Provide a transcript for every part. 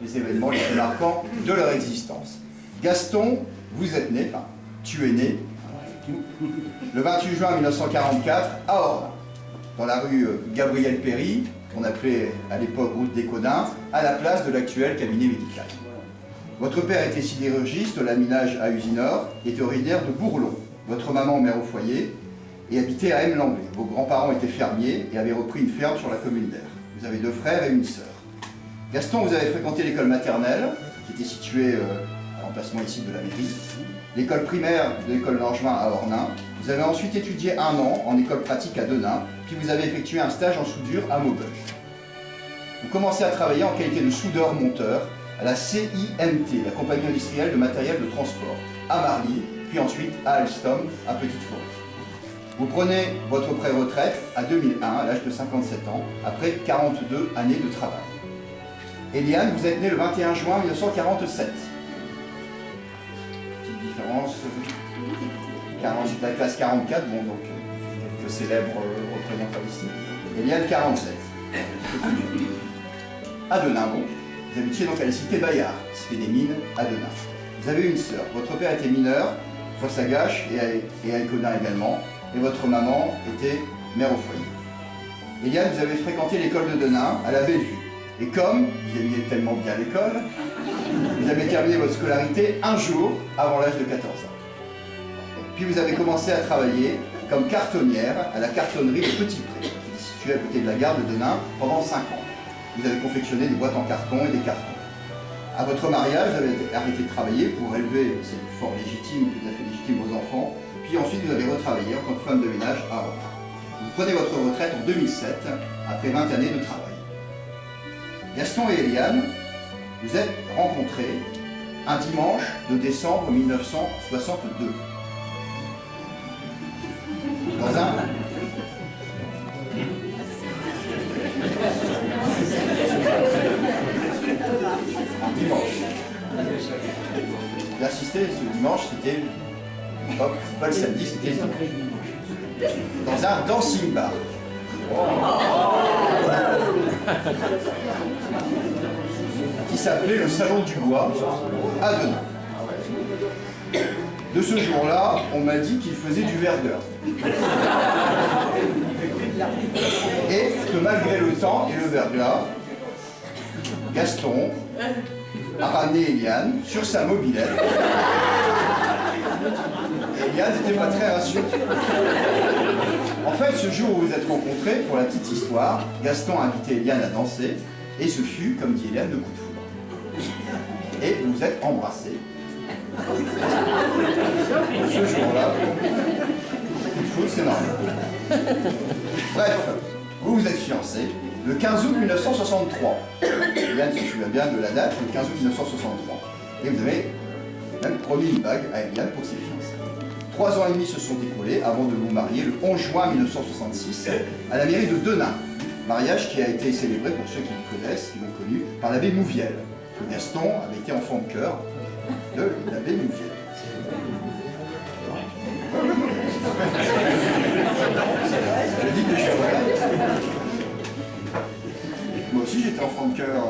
les événements les plus marquants de leur existence. Gaston, vous êtes né, enfin, tu es né, le 28 juin 1944 à Ornain, dans la rue Gabriel Péry, qu'on appelait à l'époque route des Codins, à la place de l'actuel cabinet médical. Votre père était sidérurgiste au laminage à Usinor et était originaire de Bourlon. Votre maman, mère au foyer, et habitait à Ems-Lambay. Vos grands-parents étaient fermiers et avaient repris une ferme sur la commune d'Aire. Vous avez 2 frères et une sœur. Gaston, vous avez fréquenté l'école maternelle, qui était située à l'emplacement ici de la mairie, l'école primaire de l'école Langevin à Ornain. Vous avez ensuite étudié 1 an en école pratique à Denain, puis vous avez effectué un stage en soudure à Maubeuge. Vous commencez à travailler en qualité de soudeur-monteur à la CIMT, la compagnie industrielle de matériel de transport, à Marly, puis ensuite à Alstom, à Petite-Forêt. Vous prenez votre pré-retraite à 2001, à l'âge de 57 ans, après 42 années de travail. Eliane, vous êtes née le 21 juin 1947. Petite différence, la classe 44, bon donc, le célèbre représentant ici. Eliane, 47. À Denain, bon. Vous habitiez donc à la cité Bayard, cité des mines, à Denain. Vous avez une sœur. Votre père était mineur, Fossagache et à Écodin également, et votre maman était mère au foyer. Eliane, vous avez fréquenté l'école de Denain, à la Bellevue. Et comme vous aimiez tellement bien l'école, vous avez terminé votre scolarité un jour avant l'âge de 14 ans. Puis vous avez commencé à travailler comme cartonnière à la cartonnerie de Petit Pré, qui est située à côté de la gare de Denain, pendant 5 ans. Vous avez confectionné des boîtes en carton et des cartons. À votre mariage, vous avez arrêté de travailler pour élever, c'est fort légitime, tout à fait légitime, vos enfants. Puis ensuite, vous avez retravaillé en tant que femme de ménage à Ornain. Vous prenez votre retraite en 2007, après 20 années de travail. Gaston et Eliane, vous êtes rencontrés un dimanche de décembre 1962. Dans un... dimanche. L'assister ce dimanche, c'était pas le samedi, c'était le dimanche. Dans un dancing bar. Qui s'appelait le Salon du Bois à Denain. De ce jour-là, on m'a dit qu'il faisait du verglas. Et que malgré le temps et le verglas, Gaston a ramené Eliane sur sa mobilette. Eliane n'était pas très rassurée. En fait, ce jour où vous êtes rencontrés, pour la petite histoire, Gaston a invité Eliane à danser, et ce fut, comme dit Eliane, le coup de foudre. Et vous vous êtes embrassés. Ce jour-là, coup de foudre, c'est normal. Bref, vous vous êtes fiancés le 15 août 1963. Eliane se souvient bien de la date, le 15 août 1963. Et vous avez même promis une bague à Eliane pour ses fiançailles. 3 ans et demi se sont écoulés avant de vous marier le 11 juin 1966 à la mairie de Denain. Mariage qui a été célébré, pour ceux qui le connaissent, qui l'ont connu, par l'abbé Mouviel. Gaston avait été enfant de cœur de l'abbé Mouviel. Je dis que je suis vrai. Moi aussi j'étais enfant de cœur.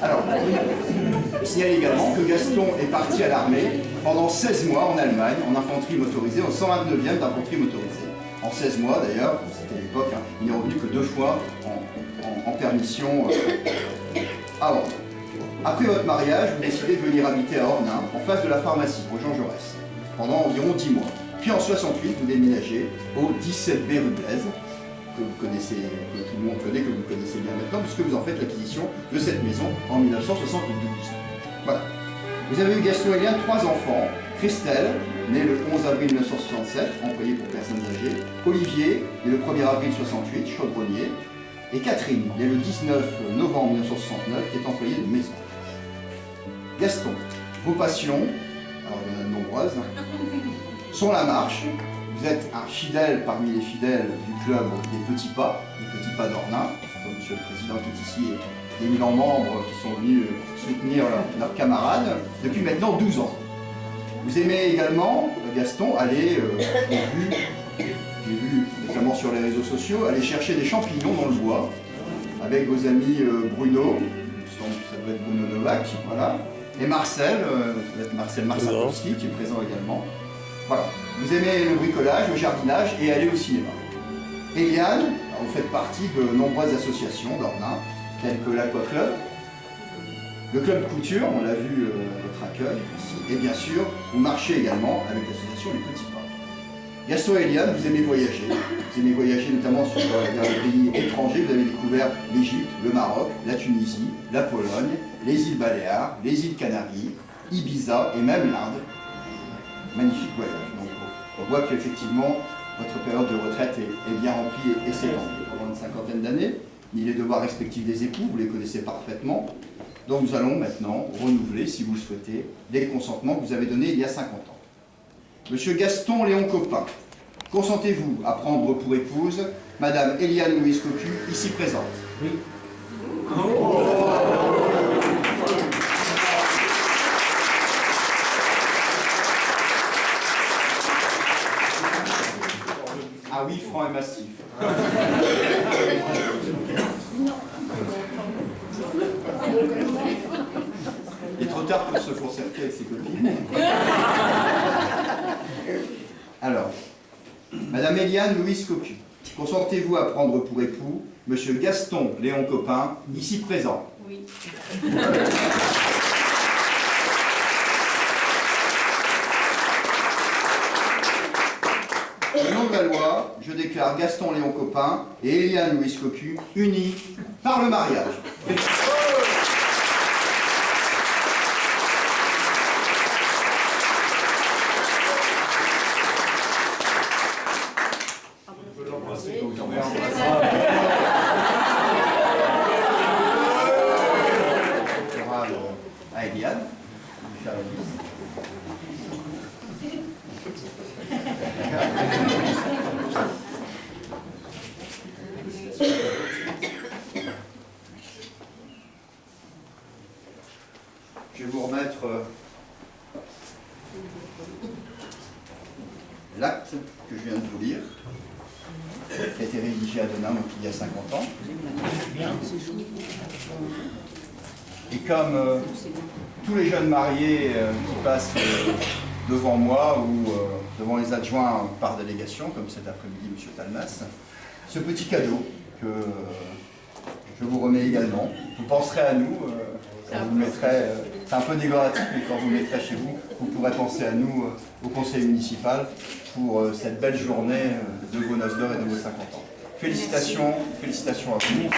Alors, signale également que Gaston est parti à l'armée pendant 16 mois en Allemagne, en infanterie motorisée, au 129e d'infanterie motorisée. En 16 mois d'ailleurs, c'était l'époque, hein, il n'est revenu que 2 fois en permission à Ornain. Après votre mariage, vous décidez de venir habiter à Ornain, en face de la pharmacie, au Jean Jaurès, pendant environ 10 mois. Puis en 68, vous déménagez au 17B rue Blaise, que vous connaissez, que tout le monde connaît, que vous connaissez bien maintenant, puisque vous en faites l'acquisition de cette maison en 1972. Voilà. Vous avez eu Gaston et Eliane 3 enfants. Christelle, née le 11 avril 1967, employée pour personnes âgées. Olivier, né le 1er avril 68, chaudronnier. Et Catherine, née le 19 novembre 1969, qui est employée de maison. Gaston, vos passions, alors il y en a de nombreuses, sont la marche. Vous êtes un fidèle parmi les fidèles du club des Petits Pas d'Ornain, comme Monsieur le Président qui est ici, et d'éminents membres qui sont venus soutenir leurs camarades depuis maintenant 12 ans. Vous aimez également, Gaston, aller, j'ai vu notamment sur les réseaux sociaux, aller chercher des champignons dans le bois avec vos amis Bruno, ça doit être Bruno Novak, voilà, et Marcel, ça doit être Marcel Marsakowski qui est présent également. Voilà, vous aimez le bricolage, le jardinage et aller au cinéma. Eliane, vous faites partie de nombreuses associations d'Ornain, telles que l'Aqua Club, le Club de Couture, on l'a vu à votre accueil ici, et bien sûr, vous marchez également avec l'association Les Petits Pas. Gaston et Eliane, vous aimez voyager notamment vers les pays étrangers, vous avez découvert l'Égypte, le Maroc, la Tunisie, la Pologne, les îles Baléares, les îles Canaries, Ibiza et même l'Inde. Magnifique voyage. Donc, on voit qu'effectivement, votre période de retraite est bien remplie et s'étend pendant une cinquantaine d'années. Il est devoirs respectifs des époux, vous les connaissez parfaitement. Donc nous allons maintenant renouveler, si vous le souhaitez, les consentements que vous avez donnés il y a 50 ans. Monsieur Gaston Léon Copin, consentez-vous à prendre pour épouse Madame Eliane Louise Cocu, ici présente? Oui. Ah oui, franc et massif. Il est trop tard pour se concerter avec ses copines. Alors, Madame Eliane Louise Cocu, consentez-vous à prendre pour époux Monsieur Gaston Léon Copin, ici présent? Oui. Au nom de la loi, je déclare Gaston Léon Copin et Eliane Louise Cocu unis par le mariage. À Eliane, faire la bise. Je vais vous remettre l'acte que je viens de vous lire, qui a été rédigé à Denain, donc il y a 50 ans. Et comme tous les jeunes mariés qui passent devant moi ou devant les adjoints par délégation, comme cet après-midi M. Talmas, ce petit cadeau que je vous remets également. Vous penserez à nous, vous mettrez, c'est un peu décoratif, mais quand vous le mettrez chez vous, vous pourrez penser à nous au conseil municipal pour cette belle journée de vos noces d'or et de vos 50 ans. Félicitations, félicitations à vous.